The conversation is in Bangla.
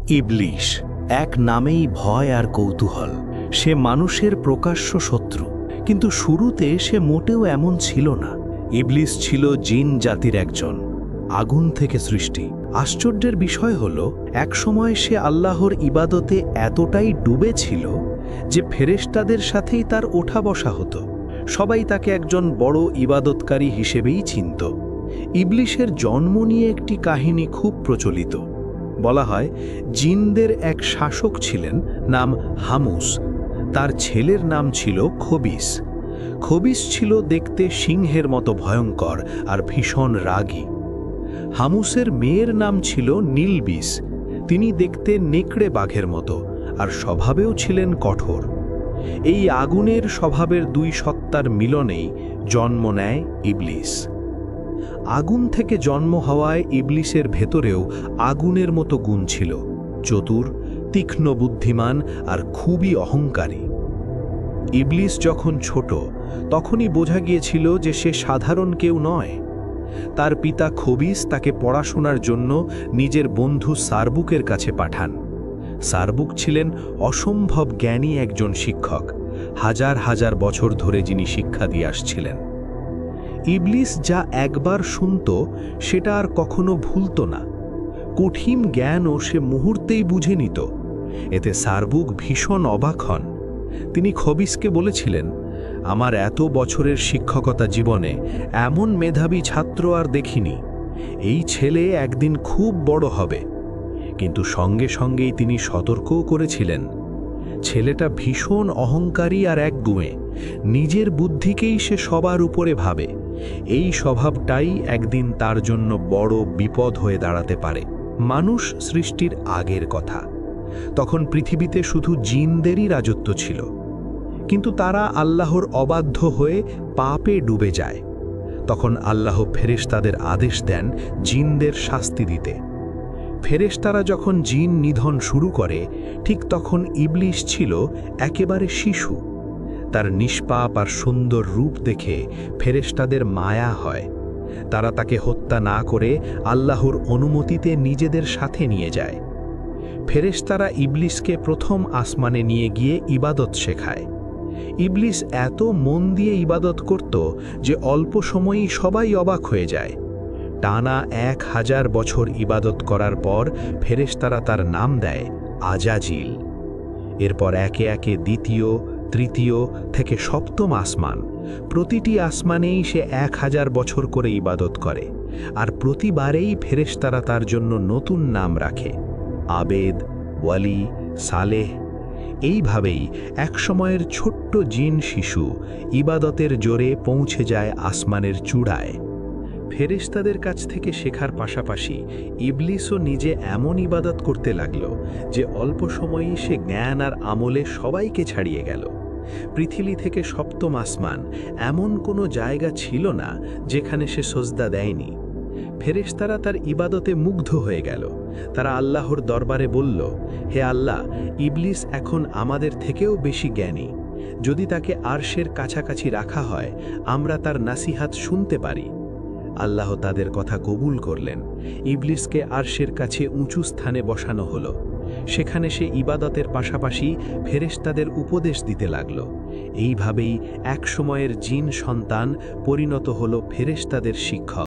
ইবলিশ এক নামেই ভয় আর কৌতূহল। সে মানুষের প্রকাশ্য শত্রু, কিন্তু শুরুতে সে মোটেও এমন ছিল না। ইবলিশ ছিল জিন জাতির একজন, আগুন থেকে সৃষ্টি। আশ্চর্যের বিষয় হল, একসময় সে আল্লাহর ইবাদতে এতটাই ডুবে ছিল যে ফেরেশতাদের সাথেই তার ওঠা বসা হতো। সবাই তাকে একজন বড় ইবাদতকারী হিসেবেই চিনত। ইবলিশের জন্ম নিয়ে একটি কাহিনী খুব প্রচলিত। বলা হয়, জিনদের এক শাসক ছিলেন, নাম হামুস। তার ছেলের নাম ছিল খবিস। খবিস ছিল দেখতে সিংহের মতো ভয়ঙ্কর আর ভীষণ রাগী। হামুসের মেয়ের নাম ছিল নীলবিস। তিনি দেখতে নেকড়ে বাঘের মতো আর স্বভাবেও ছিলেন কঠোর। এই আগুনের স্বভাবের দুই সত্তার মিলনেই জন্ম নেয় ইবলিশ। আগুন থেকে জন্ম হওয়ায় ইবলিশের ভেতরেও আগুনের মতো গুণ ছিল, চতুর, তীক্ষ্ণ বুদ্ধিমান আর খুবই অহংকারী। ইবলিশ যখন ছোট, তখনই বোঝা গিয়েছিল যে সে সাধারণ কেউ নয়। তার পিতা খবিস তাকে পড়াশোনার জন্য নিজের বন্ধু সারবুকের কাছে পাঠান। সারবুক ছিলেন অসম্ভব জ্ঞানী একজন শিক্ষক, হাজার হাজার বছর ধরে যিনি শিক্ষা দিয়ে আসছিলেন। ইবলিশ যা একবার শুনত সেটা আর কখনো ভুলত না। কঠিন জ্ঞানও সে মুহূর্তেই বুঝে নিত। এতে সারবুক ভীষণ অবাক হন। তিনি খবিসকে বলেছিলেন, আমার এত বছরের শিক্ষকতা জীবনে এমন মেধাবী ছাত্র আর দেখিনি। এই ছেলে একদিন খুব বড় হবে। কিন্তু সঙ্গে সঙ্গেই তিনি সতর্কও করেছিলেন, ছেলেটা ভীষণ অহংকারী আর একগুঁয়ে। নিজের বুদ্ধিকেই সে সবার উপরে ভাবে। এই স্বভাবটাই একদিন তার জন্য বড় বিপদ হয়ে দাঁড়াতে পারে। মানুষ সৃষ্টির আগের কথা। তখন পৃথিবীতে শুধু জিনদেরই রাজত্ব ছিল, কিন্তু তারা আল্লাহর অবাধ্য হয়ে পাপে ডুবে যায়। তখন আল্লাহ ফেরেশতাদের আদেশ দেন জিনদের শাস্তি দিতে। ফেরেশতারা যখন জিন নিধন শুরু করে, ঠিক তখন ইবলিশ ছিল একেবারে শিশু। তার নিষ্পাপ আর সুন্দর রূপ দেখে ফেরেশতাদের মায়া হয়। তারা তাকে হত্যা না করে আল্লাহর অনুমতিতে নিজেদের সাথে নিয়ে যায়। ফেরেশতারা ইবলিশকে প্রথম আসমানে নিয়ে গিয়ে ইবাদত শেখায়। ইবলিশ এত মন দিয়ে ইবাদত করত যে অল্প সময়েই সবাই অবাক হয়ে যায়। টানা 1000 বছর ইবাদত করার পর ফেরেশতারা তার নাম দেয় আজাজিল। এরপর একে একে দ্বিতীয়, তৃতীয় থেকে সপ্তম আসমান, প্রতিটি আসমানেই সে 1000 বছর করে ইবাদত করে। আর প্রতিবারেই ফেরেশতারা তার জন্য নতুন নাম রাখে, আবেদ, ওয়ালি, সালেহ। এইভাবেই একসময়ের ছোট্ট জিন শিশু ইবাদতের জোরে পৌঁছে যায় আসমানের চূড়ায়। ফেরেশতাদের কাছ থেকে শেখার পাশাপাশি ইবলিশও নিজে এমন ইবাদত করতে লাগল যে অল্প সময়েই সে জ্ঞান আর আমলে সবাইকে ছাড়িয়ে গেল। পৃথিবী থেকে সপ্তম আসমান এমন কোনো জায়গা ছিল না যেখানে সে সজদা দেয়নি। ফেরেশতারা তার ইবাদতে মুগ্ধ হয়ে গেল। তারা আল্লাহর দরবারে বলল, হে আল্লাহ, ইবলিশ এখন আমাদের থেকেও বেশি জ্ঞানী। যদি তাকে আরশের কাছাকাছি রাখা হয়, আমরা তার নাসিহাত শুনতে পারি। আল্লাহ তাদের কথা কবুল করলেন। ইবলিশকে আরশের কাছে উঁচু স্থানে বসানো হলো। সেখানে সে ইবাদতের পাশাপাশি ফেরেশতাদের উপদেশ দিতে লাগল। এইভাবেই এক সময়ের জিন সন্তান পরিণত হলো ফেরেশতাদের শিক্ষক।